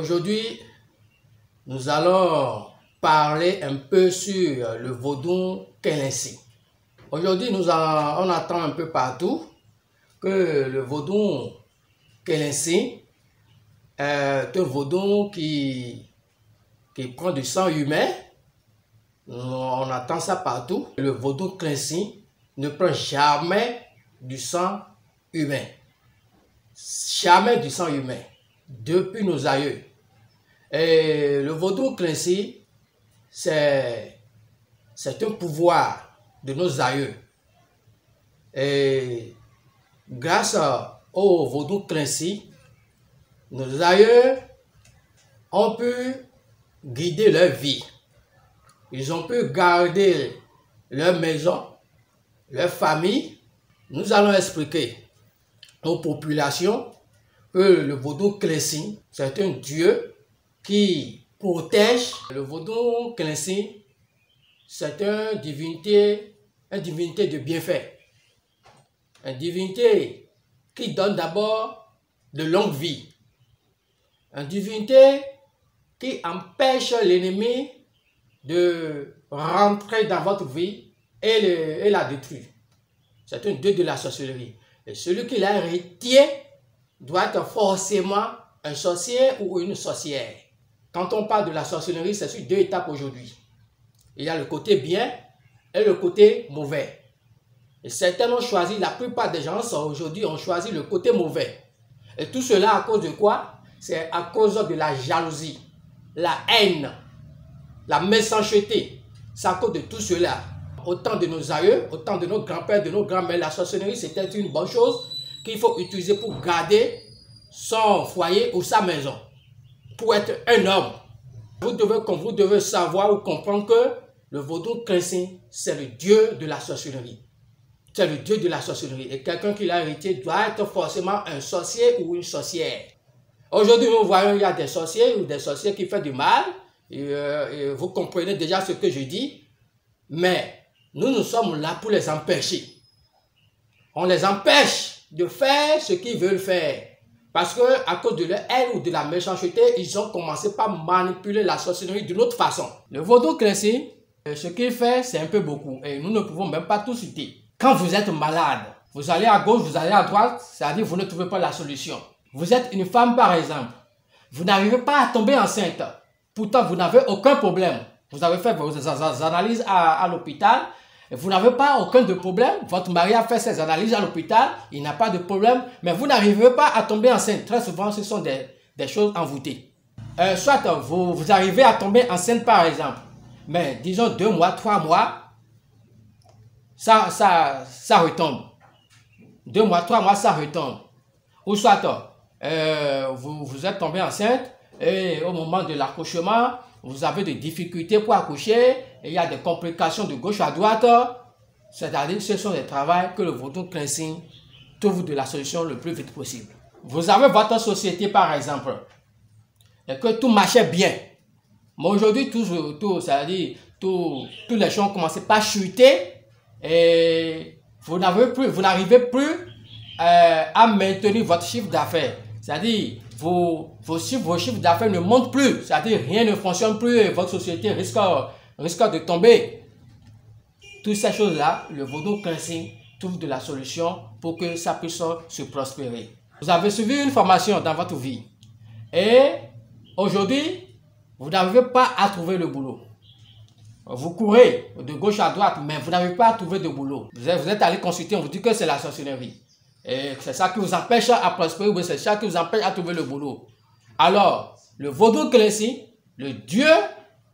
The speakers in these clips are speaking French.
Aujourd'hui, nous allons parler un peu sur le vaudou Kelensi. Aujourd'hui, on attend un peu partout que le vaudou Kelensi est un vaudou qui prend du sang humain. On attend ça partout. Le vaudou Kelensi ne prend jamais du sang humain. Jamais du sang humain. Depuis nos aïeux. Et le vaudou Kelensi, c'est un pouvoir de nos aïeux. Et grâce au vaudou Kelensi, nos aïeux ont pu guider leur vie. Ils ont pu garder leur maison, leur famille. Nous allons expliquer aux populations que le vaudou Kelensi, c'est un dieu qui protège. Le vaudou Kelensi, c'est une divinité de bienfait. Une divinité qui donne d'abord de longue vie. Une divinité qui empêche l'ennemi de rentrer dans votre vie et la détruire. C'est un dieu de la sorcellerie. Et celui qui l'a hérité doit être forcément un sorcier ou une sorcière. Quand on parle de la sorcellerie, c'est sur deux étapes aujourd'hui. Il y a le côté bien et le côté mauvais. Et certains ont choisi, la plupart des gens aujourd'hui ont choisi le côté mauvais. Et tout cela à cause de quoi? C'est à cause de la jalousie, la haine, la méchanceté. C'est à cause de tout cela. Au temps de nos aïeux, au temps de nos grands-pères, de nos grands-mères, la sorcellerie c'était une bonne chose qu'il faut utiliser pour garder son foyer ou sa maison. Pour être un homme, vous devez savoir ou comprendre que le vaudou Kelensi, c'est le dieu de la sorcellerie. C'est le dieu de la sorcellerie. Et quelqu'un qui l'a hérité doit être forcément un sorcier ou une sorcière. Aujourd'hui, nous voyons il y a des sorciers ou des sorciers qui font du mal. Et vous comprenez déjà ce que je dis. Mais nous sommes là pour les empêcher. On les empêche de faire ce qu'ils veulent faire. Parce que à cause de leur haine ou de la méchanceté, ils ont commencé par manipuler la sorcellerie d'une autre façon. Le vaudou Kelensi, ce qu'il fait, c'est un peu beaucoup. Et nous ne pouvons même pas tout citer. Quand vous êtes malade, vous allez à gauche, vous allez à droite, c'est-à-dire vous ne trouvez pas la solution. Vous êtes une femme par exemple. Vous n'arrivez pas à tomber enceinte. Pourtant, vous n'avez aucun problème. Vous avez fait vos analyses à l'hôpital. Vous n'avez pas aucun de problème. Votre mari a fait ses analyses à l'hôpital. Il n'a pas de problème. Mais vous n'arrivez pas à tomber enceinte. Très souvent, ce sont des choses envoûtées. Soit vous arrivez à tomber enceinte par exemple. Mais disons 2 mois, 3 mois, ça retombe. 2 mois, 3 mois, ça retombe. Ou soit vous êtes tombé enceinte et au moment de l'accouchement, vous avez des difficultés pour accoucher, et il y a des complications de gauche à droite. C'est-à-dire ce sont des travaux que le vaudou Kelensi trouve de la solution le plus vite possible. Vous avez votre société par exemple, et que tout marchait bien. Mais aujourd'hui, c'est-à-dire tous les gens ont commencé par chuter et vous n'arrivez plus à maintenir votre chiffre d'affaires. C'est-à-dire vos chiffres d'affaires ne montent plus, c'est-à-dire rien ne fonctionne plus et votre société risque de tomber. Toutes ces choses-là, le vaudou Kelensi trouve de la solution pour que ça puisse se prospérer. Vous avez suivi une formation dans votre vie et aujourd'hui, vous n'arrivez pas à trouver le boulot. Vous courez de gauche à droite, mais vous n'arrivez pas à trouver de boulot. Vous êtes allé consulter, on vous dit que c'est la sorcellerie. Et c'est ça qui vous empêche à prospérer, ou c'est ça qui vous empêche à trouver le boulot. Alors, le vaudou Kelensi, le dieu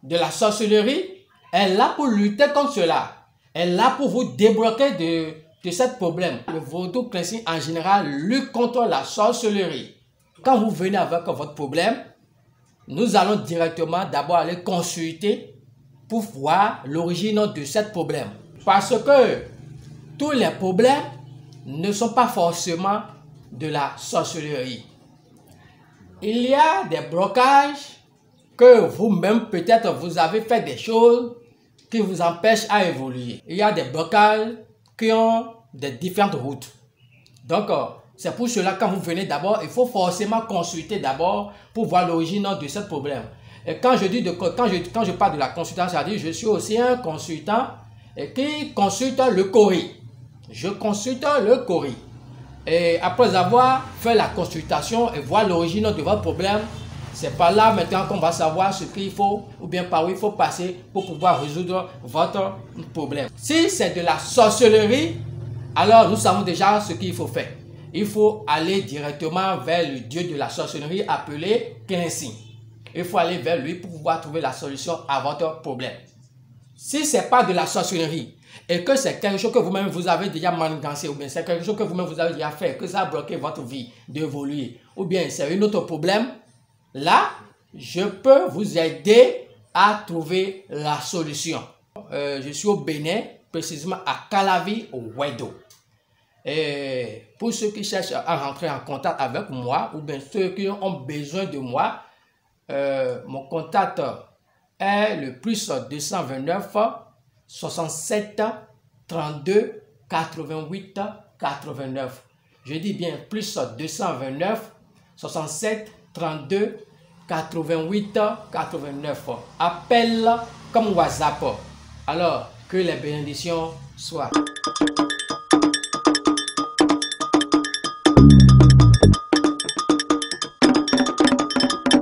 de la sorcellerie, est là pour lutter contre cela. Est là pour vous débloquer de ce problème. Le vaudou Kelensi, en général, lutte contre la sorcellerie. Quand vous venez avec votre problème, nous allons directement d'abord aller consulter pour voir l'origine de ce problème. Parce que tous les problèmes ne sont pas forcément de la sorcellerie. Il y a des blocages que vous-même peut-être vous avez fait des choses qui vous empêchent à évoluer. Il y a des blocages qui ont des différentes routes. Donc, C'est pour cela, quand vous venez d'abord, il faut forcément consulter d'abord pour voir l'origine de ce problème. Et quand je parle de la consultation, c'est-à-dire je suis aussi un consultant qui consulte le Cori. Je consulte le Cori. Et après avoir fait la consultation et voir l'origine de votre problème, c'est par là maintenant qu'on va savoir ce qu'il faut ou bien par où il faut passer pour pouvoir résoudre votre problème. Si c'est de la sorcellerie, alors nous savons déjà ce qu'il faut faire. Il faut aller directement vers le dieu de la sorcellerie appelé Clancy. Il faut aller vers lui pour pouvoir trouver la solution à votre problème. Si ce n'est pas de la sorcellerie et que c'est quelque chose que vous-même vous avez déjà manigancé ou bien c'est quelque chose que vous-même vous avez déjà fait, que ça a bloqué votre vie d'évoluer ou bien c'est un autre problème, là, je peux vous aider à trouver la solution. Je suis au Bénin, précisément à Calavi, au Wedo. Et pour ceux qui cherchent à rentrer en contact avec moi, ou bien ceux qui ont besoin de moi, mon contact est le plus 229 67 32 88 89. Je dis bien plus 229 67 32 88 89. Appel comme WhatsApp. Alors, que les bénédictions soient.